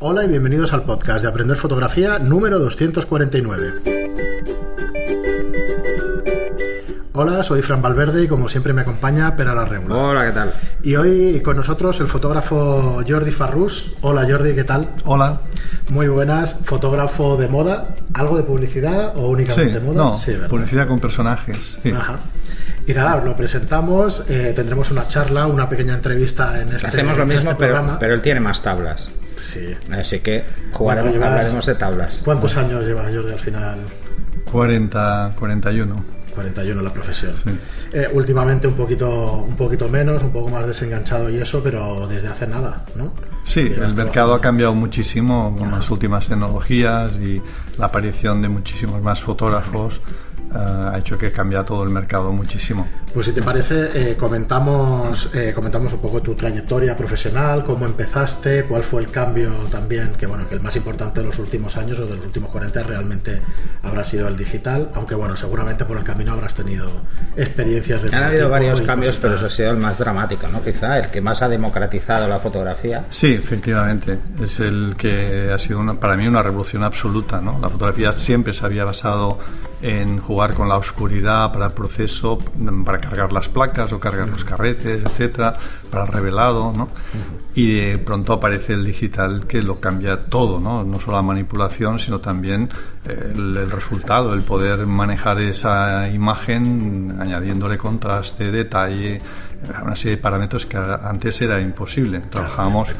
Hola y bienvenidos al podcast de Aprender Fotografía número 249. Hola, soy Fran Valverde y como siempre me acompaña Pere Larreula. Hola, ¿qué tal? Y hoy con nosotros el fotógrafo Jordi Farrús. Hola Jordi, ¿qué tal? Hola. Muy buenas, fotógrafo de moda. ¿Algo de publicidad o únicamente moda? No, sí, ¿verdad? publicidad con personajes. Sí. Ajá. Y nada, os lo presentamos, tendremos una charla, una pequeña entrevista en este programa. Hacemos lo mismo, pero él tiene más tablas. Sí. Así que hablaremos de tablas. ¿Cuántos años lleva Jordi al final? 41. 41 la profesión. Sí. Últimamente un poquito menos, un poco más desenganchado y eso, pero desde hace nada, ¿no? Sí, el mercado ha cambiado muchísimo con las últimas tecnologías y la aparición de muchísimos más fotógrafos. Ha hecho que cambie todo el mercado muchísimo. Pues si te parece, comentamos un poco tu trayectoria profesional, cómo empezaste, cuál fue el cambio también, que el más importante de los últimos años o de los últimos 40 realmente habrá sido el digital, aunque seguramente por el camino habrás tenido experiencias de... Han habido varios cambios, pero ese ha sido el más dramático, ¿no? Quizá el que más ha democratizado la fotografía. Sí, efectivamente, es el que ha sido para mí una revolución absoluta, ¿no? La fotografía siempre se había basado en jugar con la oscuridad para el proceso, para cargar las placas o cargar los carretes, etcétera, para el revelado, ¿no? Y de pronto aparece el digital que lo cambia todo, ¿no? No solo la manipulación, sino también el resultado, el poder manejar esa imagen añadiéndole contraste, detalle, una serie de parámetros que antes era imposible. Trabajábamos,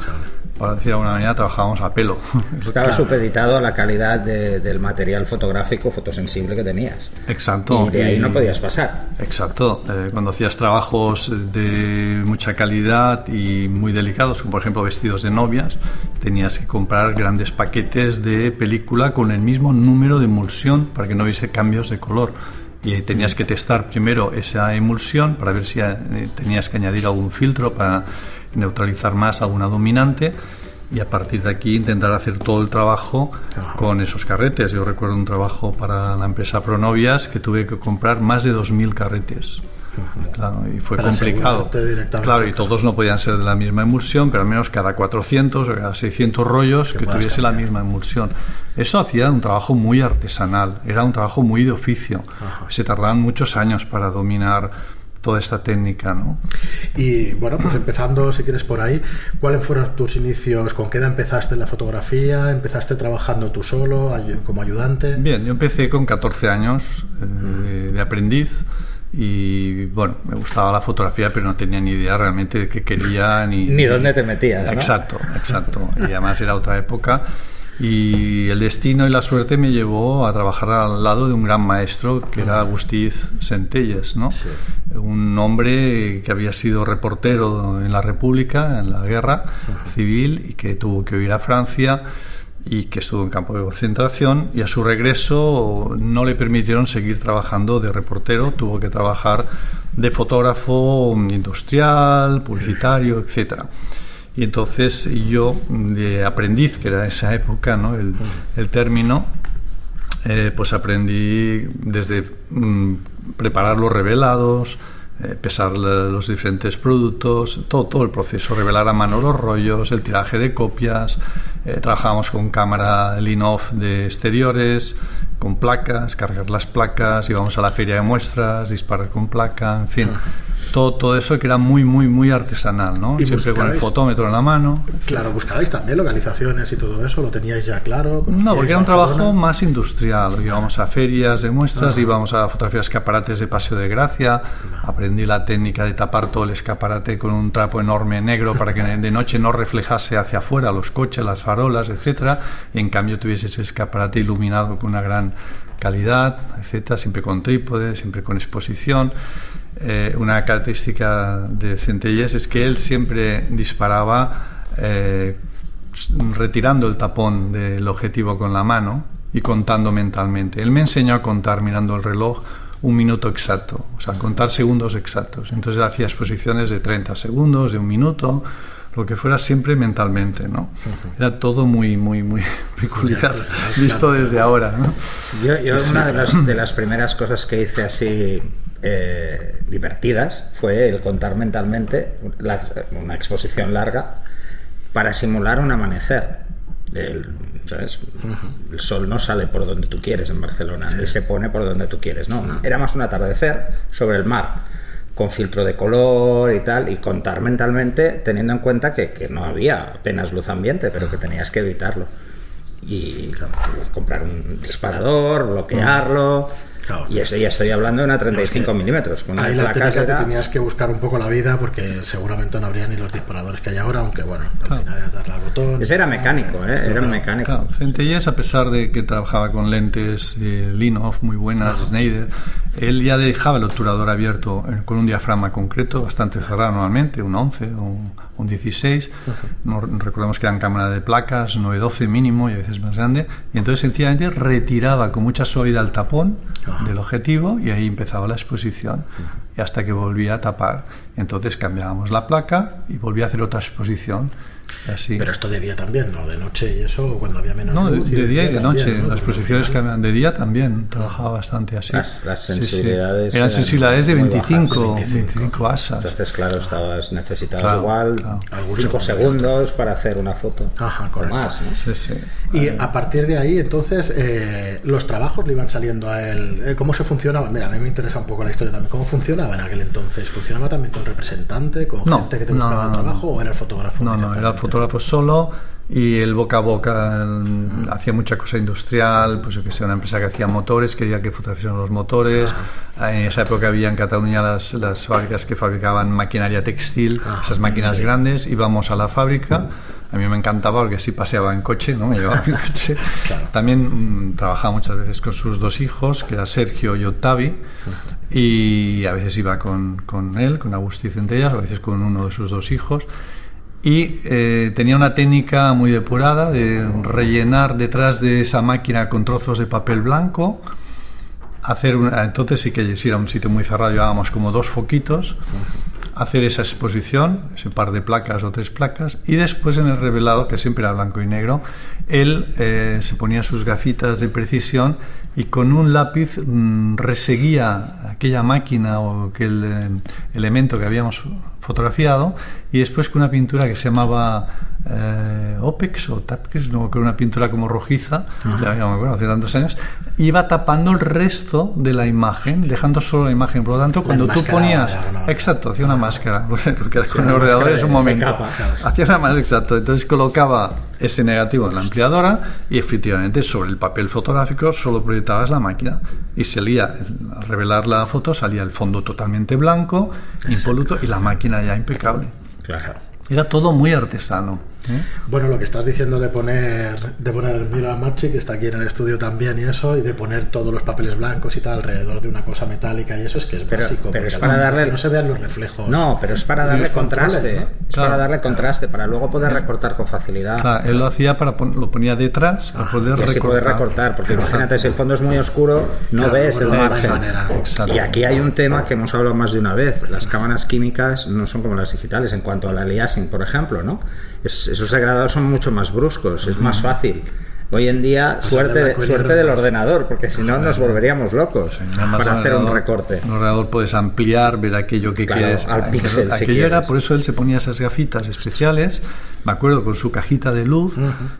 para decir de alguna manera, trabajábamos a pelo. Estaba supeditado a la calidad del material fotográfico fotosensible que tenías. Exacto. Y de ahí no podías pasar. Exacto. Cuando hacías trabajos de mucha calidad y muy delicados, como por ejemplo vestidos de novias, tenías que comprar grandes paquetes de película con el mismo número de emulsión para que no hubiese cambios de color. Y tenías que testar primero esa emulsión para ver si tenías que añadir algún filtro para neutralizar más alguna dominante, y a partir de aquí intentar hacer todo el trabajo con esos carretes. Yo recuerdo un trabajo para la empresa Pronovias que tuve que comprar más de 2.000 carretes. Claro, y fue complicado. Claro, y todos no podían ser de la misma emulsión, pero al menos cada 400 o cada 600 rollos que tuviese la misma emulsión. Eso hacía un trabajo muy artesanal, era un trabajo muy de oficio. Se tardaban muchos años para dominar toda esta técnica, ¿no? Y pues empezando, si quieres, por ahí, ¿cuáles fueron tus inicios? ¿Con qué edad empezaste en la fotografía? ¿Empezaste trabajando tú solo, como ayudante? Bien, yo empecé con 14 años de aprendiz. Y me gustaba la fotografía, pero no tenía ni idea realmente de qué quería ni dónde te metías, ¿no? Exacto. Y además era otra época, y el destino y la suerte me llevó a trabajar al lado de un gran maestro que era Agustín Centelles, ¿no? Sí. Un hombre que había sido reportero en la República, en la guerra civil, y que tuvo que huir a Francia y que estuvo en campo de concentración, y a su regreso no le permitieron seguir trabajando de reportero, tuvo que trabajar de fotógrafo industrial, publicitario, etcétera. Y entonces yo, de aprendiz, que era esa época, ¿no? el término, pues aprendí desde preparar los revelados, pesar los diferentes productos, todo el proceso, revelar a mano los rollos, el tiraje de copias. Trabajábamos con cámara lean-off de exteriores, con placas, cargar las placas, íbamos a la feria de muestras, disparar con placa, en fin. Todo eso que era muy, muy, muy artesanal, ¿no? Siempre con el fotómetro en la mano. Claro, buscabais también localizaciones y todo eso, ¿lo teníais ya claro? No, porque era un trabajo más industrial. Íbamos a ferias de muestras, íbamos a fotografiar escaparates de Paseo de Gracia, aprendí la técnica de tapar todo el escaparate con un trapo enorme negro para que de noche no reflejase hacia afuera los coches, las farolas, etcétera, y en cambio tuviese ese escaparate iluminado con una gran calidad, etcétera, siempre con trípode, siempre con exposición. Una característica de Centelles es que él siempre disparaba retirando el tapón del objetivo con la mano y contando mentalmente. Él me enseñó a contar mirando el reloj 1 minuto exacto, o sea, contar segundos exactos. Entonces hacía exposiciones de 30 segundos, de 1 minuto, lo que fuera, siempre mentalmente, ¿no? Era todo muy, muy, muy peculiar, visto desde ahora, ¿no? Yo una de las primeras cosas que hice así divertidas fue el contar mentalmente una exposición larga para simular un amanecer. ¿Sabes? El sol no sale por donde tú quieres en Barcelona, ni se pone por donde tú quieres, no. Era más un atardecer sobre el mar, con filtro de color y tal, y contar mentalmente, teniendo en cuenta que no había apenas luz ambiente, pero que tenías que evitarlo. Y comprar un disparador, bloquearlo. Claro. Y eso ya estoy hablando de una 35 milímetros. Ahí la técnica te tenías que buscar un poco la vida, porque seguramente no habría ni los disparadores que hay ahora, aunque bueno, al final es darle al botón. Ese era mecánico, era un mecánico. Claro, Centelles, a pesar de que trabajaba con lentes Linhof muy buenas, Schneider, él ya dejaba el obturador abierto con un diafragma concreto, bastante cerrado normalmente, un 11 o un 16. No, recordemos que eran cámaras de placas, 9-12 mínimo y a veces más grande. Y entonces sencillamente retiraba con mucha suavidad el tapón del objetivo y ahí empezaba la exposición y hasta que volvía a tapar. Entonces cambiábamos la placa y volvía a hacer otra exposición. Así. Pero esto de día también, ¿no? De noche y eso, cuando había menos luz. No, de día y de noche. También, ¿no? Las posiciones cambiaban de día también. Trabajaba bastante así. Las sensibilidades... Eran sensibilidades de 25 bajas, asas. Entonces, claro, necesitabas igual 5 segundos para hacer una foto. Ajá, correcto. Más, ¿no? Sí. Y a partir de ahí, entonces, los trabajos le iban saliendo a él. ¿Cómo se funcionaba? Mira, a mí me interesa un poco la historia también. ¿Cómo funcionaba en aquel entonces? ¿Funcionaba también con representante, con gente que te buscaba el trabajo o era el fotógrafo? No, era el fotógrafo solo. Y el boca a boca hacía mucha cosa industrial, pues yo que sé, una empresa que hacía motores, quería que fotografiaran los motores. En esa época había en Cataluña las fábricas que fabricaban maquinaria textil, esas máquinas grandes. Íbamos a la fábrica, a mí me encantaba porque así paseaba en coche, ¿no? Me llevaba en coche. También trabajaba muchas veces con sus dos hijos, que era Sergio y Octavi, y a veces iba con él, con Agustí Centellas, a veces con uno de sus dos hijos. Y tenía una técnica muy depurada de rellenar detrás de esa máquina con trozos de papel blanco, entonces sí que si era un sitio muy cerrado llevábamos como 2 foquitos, hacer esa exposición, ese par de placas o 3 placas, y después en el revelado, que siempre era blanco y negro, él se ponía sus gafitas de precisión y con un lápiz reseguía aquella máquina o aquel elemento que habíamos fotografiado, y después con una pintura que se llamaba Opex o Tapkex, no, con una pintura como rojiza, ya me acuerdo, hace tantos años, iba tapando el resto de la imagen, dejando solo la imagen. Por lo tanto, cuando tú ponías... Exacto, hacía una máscara, porque con el ordenador es un momento. Hacía una máscara, exacto. Entonces colocaba ese negativo en la ampliadora y efectivamente sobre el papel fotográfico solo proyectabas la máquina y salía, al revelar la foto, salía el fondo totalmente blanco, impoluto, y la máquina ya impecable. Claro. Era todo muy artesano. Bueno, lo que estás diciendo de poner mira a Marchi, que está aquí en el estudio también, y eso, y de poner todos los papeles blancos y tal alrededor de una cosa metálica y eso, es que es básico. Pero es para darle... Que no se vean los reflejos. No, pero es para darle contraste. ¿No? Es para darle contraste, para luego poder recortar con facilidad. Claro, él lo hacía lo ponía detrás para poder recortar. Así poder recortar, porque imagínate, si el fondo es muy oscuro, no ves el margen. Y aquí hay un tema que hemos hablado más de una vez. Las cámaras químicas no son como las digitales en cuanto al aliasing, por ejemplo, ¿no? Esos degradados son mucho más bruscos, es más fácil. Hoy en día, suerte del ordenador, porque si no nos volveríamos locos para hacer un recorte. En el ordenador puedes ampliar, ver aquello que quieres. Al píxel, aquello era, por eso él se ponía esas gafitas especiales, me acuerdo, con su cajita de luz,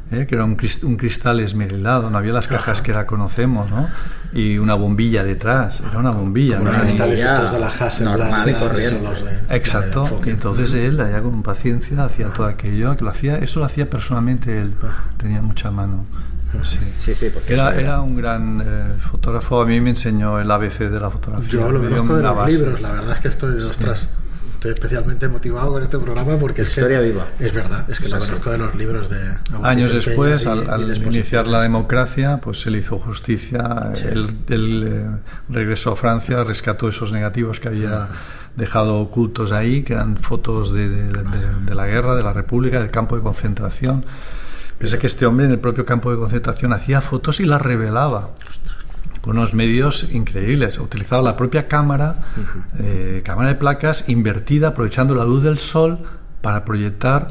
que era un cristal esmerilado, no había las cajas que ahora conocemos, ¿no? Y una bombilla detrás, era una bombilla. Los cristales estos de la Hasselblad normal y corriente. Exacto, y entonces él, allá con paciencia, hacía todo aquello, que eso lo hacía personalmente él, tenía mucha mano. Sí, porque era un gran fotógrafo. A mí me enseñó el ABC de la fotografía. Yo lo conozco de los libros, la verdad es que estoy especialmente motivado con este programa porque historia viva. Es verdad, es que lo conozco de los libros de Agustín años después, al iniciar la democracia, pues se le hizo justicia. Él regresó a Francia, rescató esos negativos que había dejado ocultos ahí, que eran fotos de la guerra, de la República, del campo de concentración. Pensé que este hombre en el propio campo de concentración hacía fotos y las revelaba con unos medios increíbles. Utilizaba la propia cámara, cámara de placas invertida, aprovechando la luz del sol para proyectar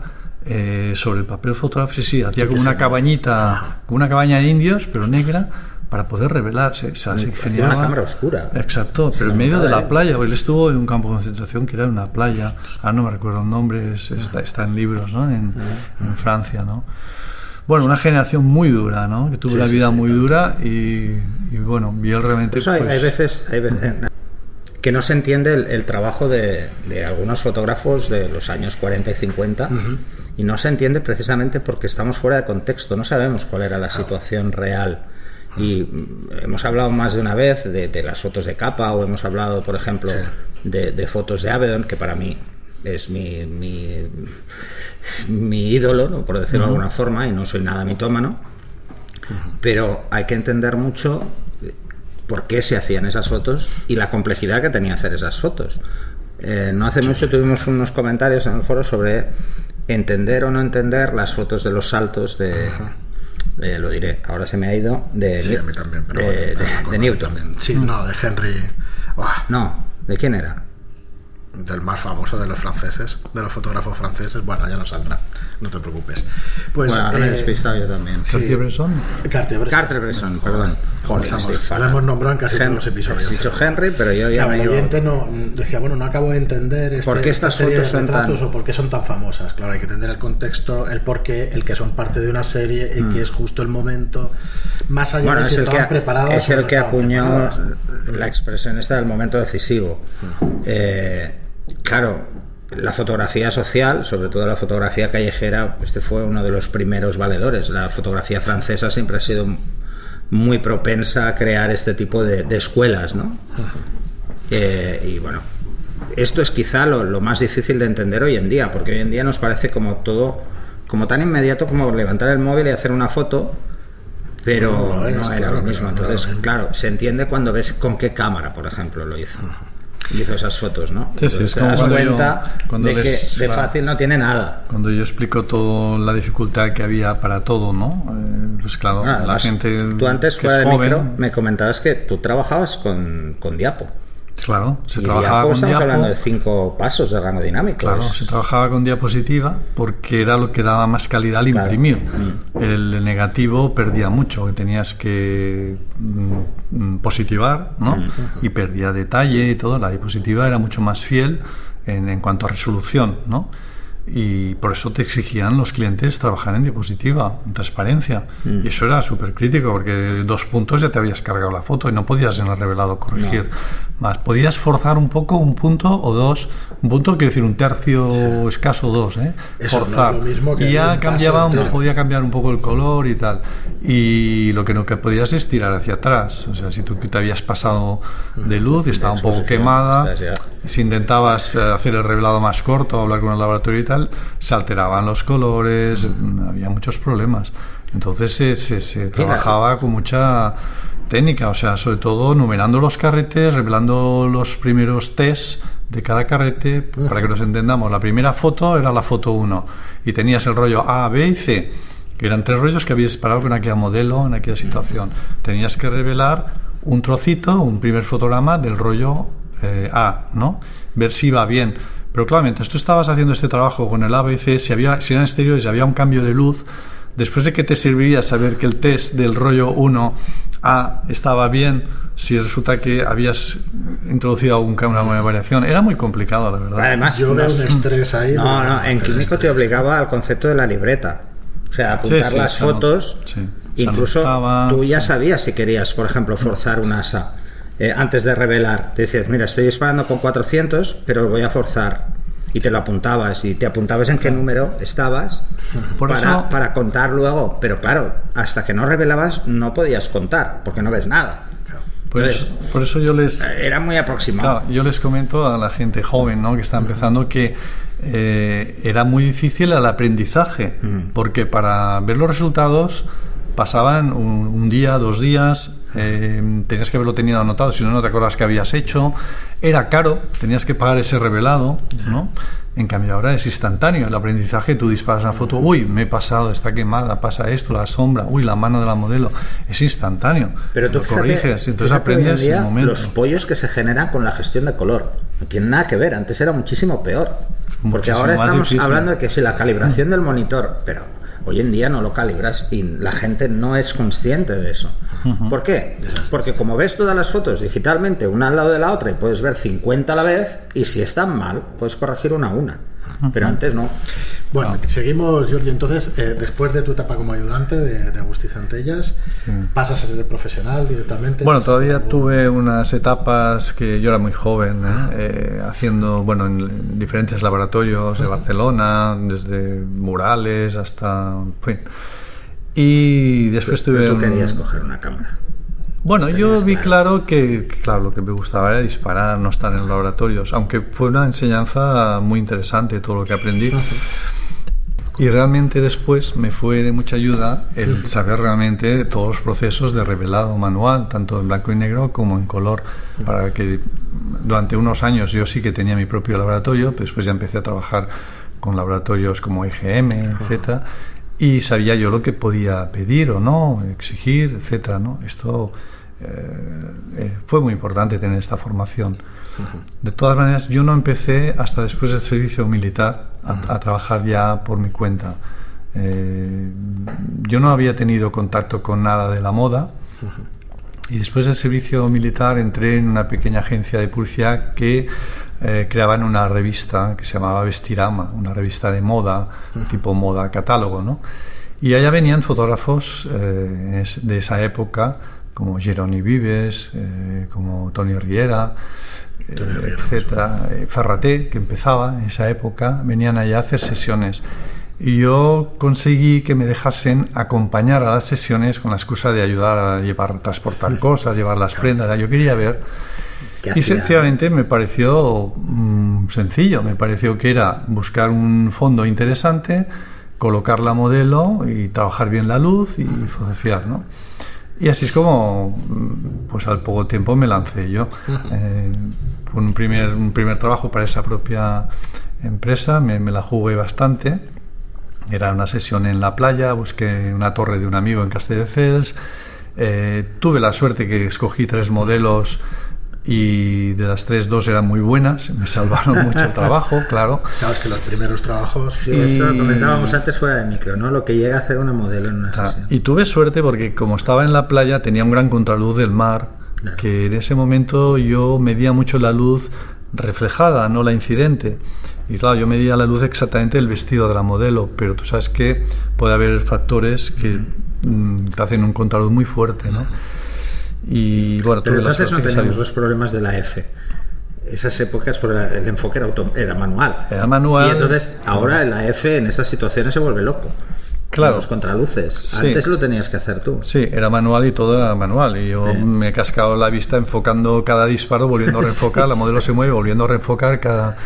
sobre el papel fotográfico. Sí, hacía como una cabañita, como una cabaña de indios, pero negra, para poder revelarse. Se ingeniaba una cámara oscura. Exacto, pero en medio de la playa. Él estuvo en un campo de concentración que era una playa. No me recuerdo el nombre, está en libros, ¿no? En Francia, ¿no? Bueno, una generación muy dura, ¿no? Que tuvo una vida muy dura y bueno, y él realmente... Eso hay veces que no se entiende el trabajo de algunos fotógrafos de los años 40 y 50 y no se entiende precisamente porque estamos fuera de contexto, no sabemos cuál era la situación real. Y hemos hablado más de una vez de las fotos de capa, o hemos hablado, por ejemplo, de fotos de Avedon, que para mí es mi ídolo, ¿no? Por decirlo de alguna forma, y no soy nada mitómano, pero hay que entender mucho por qué se hacían esas fotos y la complejidad que tenía hacer esas fotos. No hace mucho tuvimos unos comentarios en el foro sobre entender o no entender las fotos de los saltos lo diré, ahora se me ha ido a mí también, pero de Newton. Sí, no, de Henry. No, ¿de quién era? Del más famoso de los franceses, de los fotógrafos franceses. Bueno, ya no saldrá, no te preocupes. Pues me he despistado yo también. ¿Cartier-Bresson? Cartier-Bresson, perdón. Lo hemos nombrado en casi todos los episodios. Has dicho Henry, pero yo ya el oyente no decía, bueno, no acabo de entender ¿por qué estas serie fotos de retratos son tan... o por qué son tan famosas? Claro, hay que entender el contexto, el porqué, el que son parte de una serie y que es justo el momento, más allá de si estaban preparados. Es el que acuñó la expresión esta del momento decisivo. Claro, la fotografía social, sobre todo la fotografía callejera, este fue uno de los primeros valedores. La fotografía francesa siempre ha sido muy propensa a crear este tipo de escuelas, ¿no? Y bueno, esto es quizá lo más difícil de entender hoy en día, porque hoy en día nos parece como todo, como tan inmediato como levantar el móvil y hacer una foto, pero no era lo mismo. Entonces, claro, se entiende cuando ves con qué cámara, por ejemplo, lo hizo. Hizo esas fotos, ¿no? Sí, es te como das cuenta cuando de que de fácil no tiene nada. Cuando yo explico toda la dificultad que había para todo, ¿no? Pues claro, bueno, la gente tú antes, que fuera es de joven, micro, me comentabas que tú trabajabas con diapo. Claro, se y trabajaba con estamos diapo. hablando de 5 pasos de rango dinámico. Claro, se trabajaba con diapositiva porque era lo que daba más calidad al imprimir. El negativo perdía mucho, que tenías que positivar, ¿no? Y perdía detalle y todo. La diapositiva era mucho más fiel en cuanto a resolución, ¿no? Y por eso te exigían los clientes trabajar en diapositiva, en transparencia. Y eso era súper crítico, porque 2 puntos ya te habías cargado la foto y no podías en el revelado corregir más. Podías forzar un poco, 1 punto o 2. Un punto quiere decir 1/3 escaso, 2, forzar. No es lo mismo que y ya cambiaba, podía cambiar un poco el color y tal. Y lo que no podías es tirar hacia atrás. O sea, si tú te habías pasado de luz y estaba un poco quemada, si intentabas hacer el revelado más corto, hablar con el laboratorio y tal, se alteraban los colores, había muchos problemas. Entonces se trabajaba con mucha técnica, o sea, sobre todo numerando los carretes, revelando los primeros tests de cada carrete, para que nos entendamos. La primera foto era la foto 1 y tenías el rollo A, B y C, que eran 3 rollos que habías disparado con aquella modelo, en aquella situación. Tenías que revelar un trocito, un primer fotograma del rollo A, ¿no? Ver si iba bien. Pero claro, mientras tú estabas haciendo este trabajo con el A, B y C, si eran exteriores y había un cambio de luz, después de que te serviría saber que el test del rollo 1A estaba bien, si resulta que habías introducido una buena variación, era muy complicado, la verdad. Además, yo veo un estrés ahí. No, en químico te obligaba al concepto de la libreta. O sea, apuntar las fotos. Incluso tú ya sabías si querías, por ejemplo, forzar un asa. Antes de revelar, te decías, mira, estoy disparando con 400, pero lo voy a forzar. Y te lo apuntabas, y te apuntabas en qué número estabas para contar luego. Pero claro, hasta que no revelabas no podías contar, porque no ves nada. Por eso yo les... Era muy aproximado. Claro, yo les comento a la gente joven, ¿no?, que está empezando, que era muy difícil el aprendizaje, porque para ver los resultados pasaban un día, 2 días, tenías que haberlo tenido anotado, si no, no te acuerdas que habías hecho, era caro, tenías que pagar ese revelado, ¿no? En cambio ahora es instantáneo el aprendizaje. Tú disparas una foto, uy, me he pasado, está quemada, pasa esto, la sombra, uy, la mano de la modelo, es instantáneo. Pero tú corriges, entonces aprendes en el momento. Los pollos que se generan con la gestión de color no tienen nada que ver, antes era muchísimo peor, porque ahora estamos hablando de que si la calibración del monitor, pero hoy en día no lo calibras y la gente no es consciente de eso. ¿Por qué? Porque como ves todas las fotos digitalmente una al lado de la otra y puedes ver 50 a la vez, y si están mal puedes corregir una a una, pero antes no. Bueno, seguimos, Jordi. Entonces, después de tu etapa como ayudante de Agustí Centellas, ¿pasas a ser profesional directamente? Bueno, todavía tuve unas etapas que yo era muy joven, haciendo, bueno, en diferentes laboratorios de Barcelona, desde murales hasta, en fin. Y después tuve... Pero tú querías coger una cámara. Bueno, yo vi claro que lo que me gustaba era disparar, no estar en los laboratorios, aunque fue una enseñanza muy interesante todo lo que aprendí. Y realmente después me fue de mucha ayuda el saber realmente todos los procesos de revelado manual, tanto en blanco y negro como en color, para que durante unos años yo sí que tenía mi propio laboratorio, después ya empecé a trabajar con laboratorios como IGM, etcétera, y sabía yo lo que podía pedir o no, exigir, etcétera, ¿no? Esto fue muy importante tener esta formación. De todas maneras, yo no empecé hasta después del servicio militar a trabajar ya por mi cuenta. Yo no había tenido contacto con nada de la moda, y después del servicio militar entré en una pequeña agencia de publicidad que creaban una revista que se llamaba Vestirama, una revista de moda, tipo moda catálogo, ¿no? Y allá venían fotógrafos de esa época, como Jeroni Vives, como Toni Riera, etcétera, Ferraté, que empezaba en esa época, venían allá a hacer sesiones. Y yo conseguí que me dejasen acompañar a las sesiones con la excusa de ayudar a transportar cosas, llevar las prendas. Yo quería ver. Y sencillamente me pareció sencillo, me pareció que era buscar un fondo interesante, colocar la modelo y trabajar bien la luz y fotografiar, ¿no? Y así es como, pues al poco tiempo me lancé yo. Fue un primer trabajo para esa propia empresa, me la jugué bastante. Era una sesión en la playa, busqué una torre de un amigo en Castelldefels. Tuve la suerte que escogí 3 modelos y de las 3, 2 eran muy buenas, me salvaron mucho el trabajo, claro. Claro, es que los primeros trabajos... Sí, eso lo comentábamos antes fuera de micro, ¿no? Lo que llega a hacer una modelo en una sesión. Y tuve suerte porque como estaba en la playa tenía un gran contraluz del mar, claro, que en ese momento yo medía mucho la luz reflejada, no la incidente. Y claro, yo medía la luz exactamente del vestido de la modelo, pero tú sabes que puede haber factores que te hacen un contraluz muy fuerte, ¿no? Y bueno, pero entonces no teníamos los problemas de la F. Esas épocas, el enfoque era manual. Era manual. Y entonces ahora la F en estas situaciones se vuelve loco. Claro. Los contraluces. Sí. Antes lo tenías que hacer tú. Sí, era manual y todo era manual. Y yo me he cascado la vista enfocando cada disparo, volviendo a reenfocar. La modelo se mueve, volviendo a reenfocar cada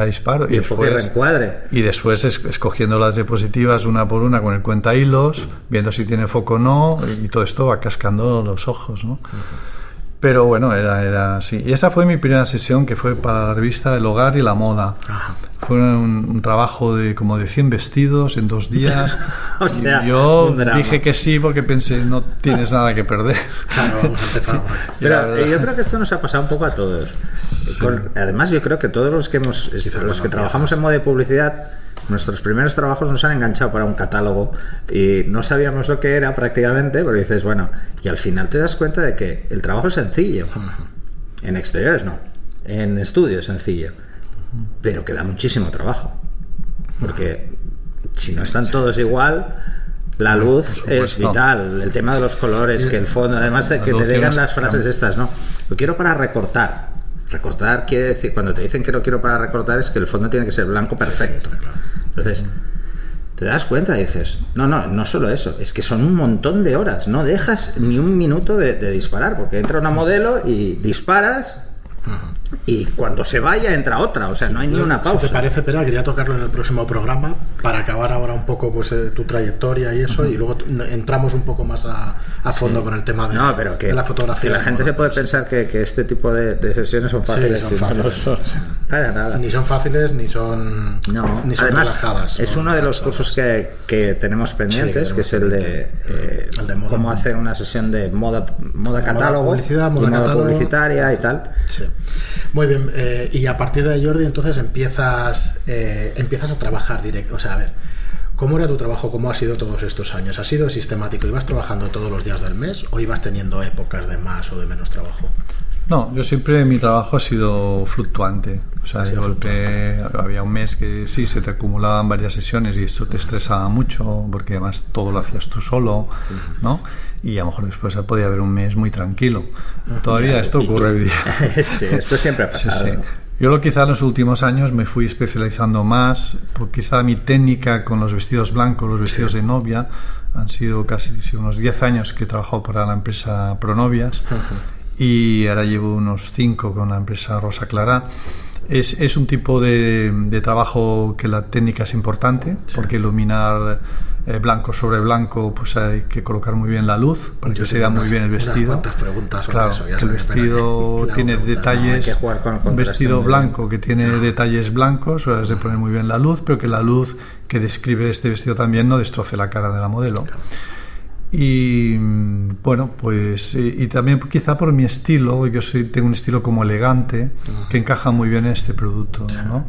disparo. Y después reencuadre. Y después escogiendo las diapositivas una por una con el cuenta hilos, viendo si tiene foco o no. Y todo esto va cascando los ojos, ¿no? Pero bueno, era así. Y esa fue mi primera sesión, que fue para la revista El Hogar y la Moda. Ajá. Fue un trabajo de como de 100 vestidos en 2 días. O sea, yo dije que sí porque pensé, no tienes nada que perder. Claro, vamos a empezar. Pero yo creo que esto nos ha pasado un poco a todos. Sí. Además, yo creo que todos los que trabajamos en moda y publicidad, nuestros primeros trabajos nos han enganchado para un catálogo y no sabíamos lo que era prácticamente, pero dices, bueno, y al final te das cuenta de que el trabajo es sencillo. En exteriores no, en estudio es sencillo, pero que da muchísimo trabajo, porque si no están todos igual, la luz es vital, el tema de los colores, que el fondo, además de que te digan las frases estas, no, lo quiero para recortar. Recortar quiere decir, cuando te dicen que lo quiero para recortar, es que el fondo tiene que ser blanco perfecto. Sí, claro. Entonces, te das cuenta y dices, no solo eso, es que son un montón de horas, no dejas ni un minuto de disparar, porque entra una modelo y disparas y cuando se vaya entra otra, o sea, no hay ni una pausa. Si te parece, Pera, quería tocarlo en el próximo programa para acabar ahora un poco pues tu trayectoria y eso, y luego entramos un poco más a fondo con el tema de, pero de la fotografía. Que la gente se puede pensar que este tipo de sesiones son fáciles. Sí, son fáciles. No son para nada. Ni son fáciles ni son Además, relajadas. Es uno de los cursos que tenemos pendientes, que es el de cómo hacer una sesión de moda catálogo, moda publicitaria y tal. Sí. Muy bien, y a partir de ahí, Jordi, entonces empiezas a trabajar directo. O sea, a ver, ¿cómo era tu trabajo? ¿Cómo ha sido todos estos años? ¿Ha sido sistemático? ¿Ibas trabajando todos los días del mes o ibas teniendo épocas de más o de menos trabajo? No, yo siempre mi trabajo ha sido fluctuante. O sea, de golpe había un mes que sí se te acumulaban varias sesiones y eso te estresaba mucho porque además todo lo hacías tú solo, ¿no? Y a lo mejor después podía haber un mes muy tranquilo. Todavía esto ocurre hoy día. Sí, esto siempre ha pasado. Sí, sí. Yo quizá en los últimos años me fui especializando más, porque quizá mi técnica con los vestidos blancos, los vestidos de novia, han sido casi unos 10 años que he trabajado para la empresa Pronovias. Y ahora llevo unos 5 con la empresa Rosa Clara. Es un tipo de trabajo que la técnica es importante, porque iluminar blanco sobre blanco, pues hay que colocar muy bien la luz para que se vea muy bien el vestido. ¿Cuántas preguntas sobre claro, eso? Que el vestido tiene detalles, un vestido blanco que tiene detalles blancos, has de poner muy bien la luz, pero que la luz que describe este vestido también no destroce la cara de la modelo. Claro. Y bueno, pues y también quizá por mi estilo, yo tengo un estilo como elegante que encaja muy bien en este producto, ¿no?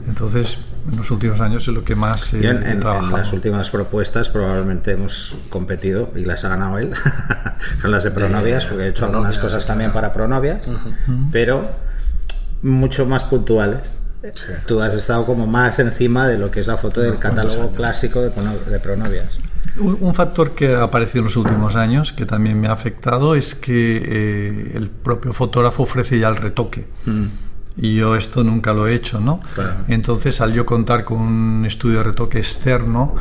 Entonces, en los últimos años es lo que más he trabajado. En las últimas propuestas probablemente hemos competido y las ha ganado él con las de Pronovias, porque he hecho algunas cosas también para Pronovias, pero mucho más puntuales. Sí. Tú has estado como más encima de lo que es la foto del catálogo clásico de Pronovias. Un factor que ha aparecido en los últimos años, que también me ha afectado, es que el propio fotógrafo ofrece ya el retoque. Y yo esto nunca lo he hecho, ¿no? Claro. Entonces, al yo contar con un estudio de retoque externo,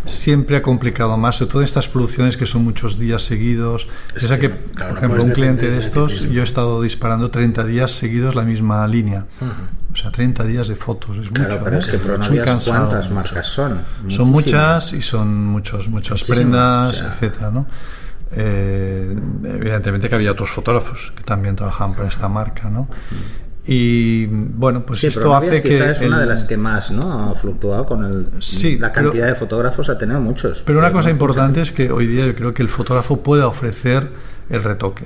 siempre ha complicado más, sobre todo estas producciones que son muchos días seguidos. Claro, por ejemplo, un cliente de estos, yo he estado disparando 30 días seguidos la misma línea. O sea, 30 días de fotos, es mucho. Claro, pero es que Pronovias, ¿cuántas marcas son? Son muchas y son muchas prendas, o sea, etcétera, ¿no? Evidentemente que había otros fotógrafos que también trabajaban para esta marca, ¿no? Y bueno, pues sí, esto hace que es una de las que más, ¿no?, ha fluctuado con la cantidad de fotógrafos, ha tenido muchos. Pero una cosa importante es que hoy día yo creo que el fotógrafo pueda ofrecer el retoque,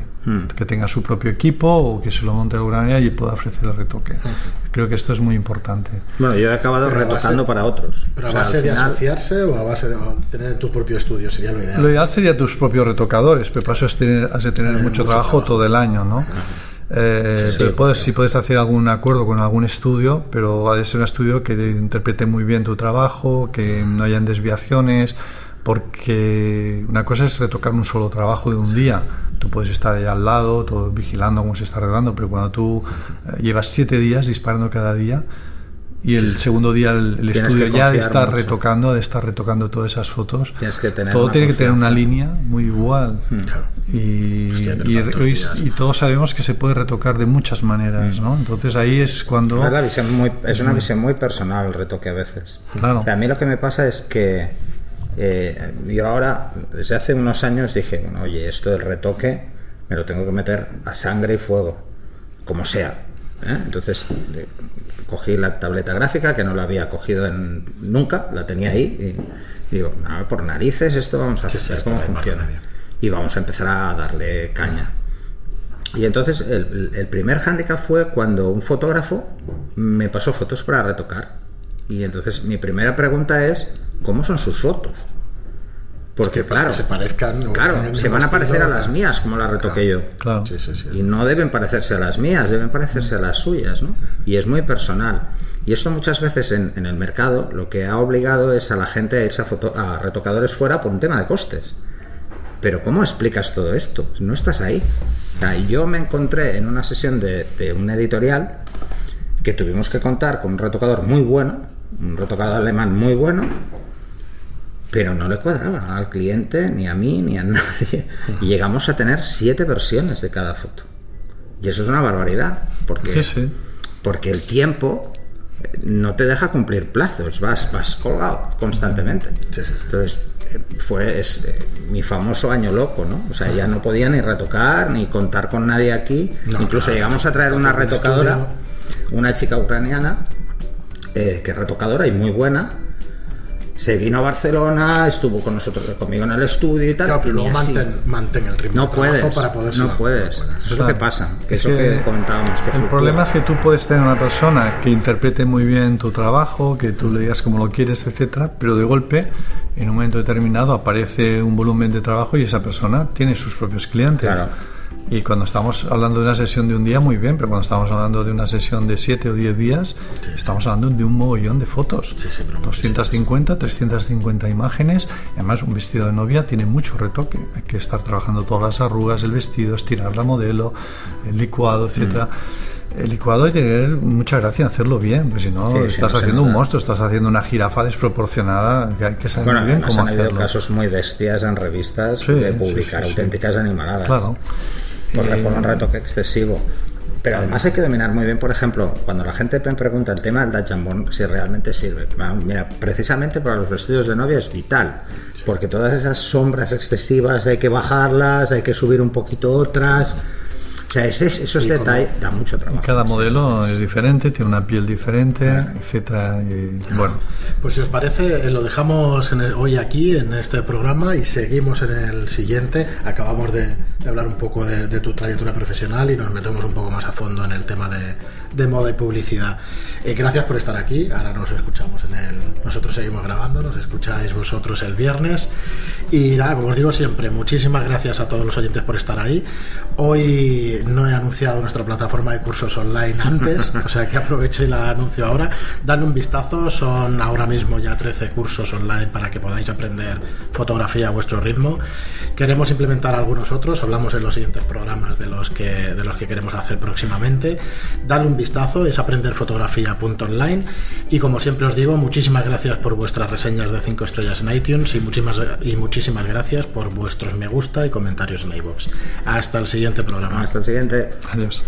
que tenga su propio equipo o que se lo monte de alguna manera y pueda ofrecer el retoque. Creo que esto es muy importante. Bueno, yo he acabado retocando para otros. ¿Pero a base de asociarse o a base de tener tu propio estudio sería lo ideal? Lo ideal sería tus propios retocadores, pero para eso has de tener mucho trabajo todo el año, ¿no? Pero si puedes hacer algún acuerdo con algún estudio, pero ha de ser un estudio que interprete muy bien tu trabajo, que no hayan desviaciones, porque una cosa es retocar un solo trabajo de un día. Tú puedes estar ahí al lado, todo vigilando cómo se está arreglando, pero cuando tú llevas 7 días disparando cada día y el segundo día el estudio ya de estar retocando todas esas fotos, todo tiene que tener una línea muy igual. Claro. Y todos sabemos que se puede retocar de muchas maneras, ¿no? Entonces ahí es cuando... Es una visión muy personal el retoque a veces. Claro. O sea, a mí lo que me pasa es que yo ahora, desde hace unos años dije, bueno, oye, esto del retoque me lo tengo que meter a sangre y fuego, como sea, ¿eh? Entonces cogí la tableta gráfica, que no la había cogido nunca, la tenía ahí, y digo, no, por narices esto vamos a hacer cómo funciona. Y vamos a empezar a darle caña. Y entonces el primer hándicap fue cuando un fotógrafo me pasó fotos para retocar. Y entonces mi primera pregunta es, ¿cómo son sus fotos? Porque claro, que se parezcan, claro, se van a parecer a las mías como las retoqué yo. Claro. Sí. Y no deben parecerse a las mías, deben parecerse a las suyas, ¿no? Y es muy personal. Y esto muchas veces en el mercado lo que ha obligado es a la gente a irse a retocadores fuera por un tema de costes. Pero ¿cómo explicas todo esto? No estás ahí. O sea, yo me encontré en una sesión de un editorial que tuvimos que contar con un retocador muy bueno, un retocador alemán muy bueno, pero no le cuadraba al cliente, ni a mí, ni a nadie. Y llegamos a tener 7 versiones de cada foto. Y eso es una barbaridad, porque el tiempo no te deja cumplir plazos, vas colgado constantemente. Entonces fue mi famoso año loco, ¿no? O sea, ya no podía ni retocar ni contar con nadie aquí. Incluso llegamos a traer una retocadora, una chica ucraniana que es retocadora y muy buena. Se vino a Barcelona, estuvo con conmigo en el estudio y tal. Claro, pero luego mantén el ritmo de trabajo para poder... No puedes. Eso es lo que pasa. Es lo que comentábamos. El problema es que tú puedes tener una persona que interprete muy bien tu trabajo, que tú le digas como lo quieres, etcétera, pero de golpe, en un momento determinado, aparece un volumen de trabajo y esa persona tiene sus propios clientes. Claro. Y cuando estamos hablando de una sesión de un día, muy bien, pero cuando estamos hablando de una sesión de 7 o 10 días, estamos hablando de un mogollón de fotos. 250, 350 imágenes. Y además, un vestido de novia tiene mucho retoque. Hay que estar trabajando todas las arrugas, el vestido, estirar la modelo, el licuado, etcétera. El licuado hay que tener mucha gracia en hacerlo bien, porque si no estás haciendo un monstruo, estás haciendo una jirafa desproporcionada, que hay que saber muy bien cómo hacerlo. Han habido casos muy bestias en revistas de publicar auténticas animaladas. Claro. Por un retoque excesivo. Pero además hay que dominar muy bien, por ejemplo, cuando la gente me pregunta el tema del Dutch Jambon, si realmente sirve. Mira, precisamente para los vestidos de novia es vital, porque todas esas sombras excesivas hay que bajarlas, hay que subir un poquito otras. O sea, esos detalles da mucho trabajo. Y cada modelo es diferente, tiene una piel diferente, etcétera. Y bueno. Pues si os parece, lo dejamos hoy aquí en este programa y seguimos en el siguiente. Acabamos de hablar un poco de tu trayectoria profesional y nos metemos un poco más a fondo en el tema de moda y publicidad. Gracias por estar aquí. Ahora nos escuchamos nosotros seguimos grabando, nos escucháis vosotros el viernes. Y nada, como os digo siempre, muchísimas gracias a todos los oyentes por estar ahí. Hoy no he anunciado nuestra plataforma de cursos online antes, o sea que aprovecho y la anuncio ahora. Dadle un vistazo, son ahora mismo ya 13 cursos online para que podáis aprender fotografía a vuestro ritmo. Queremos implementar algunos otros, hablamos en los siguientes programas de los que queremos hacer próximamente. Dadle un vistazo, es aprenderfotografía.online. Y como siempre os digo, muchísimas gracias por vuestras reseñas de 5 estrellas en iTunes y muchísimas gracias por vuestros me gusta y comentarios en iVoox. Hasta el siguiente programa. Hasta el siguiente. Adiós.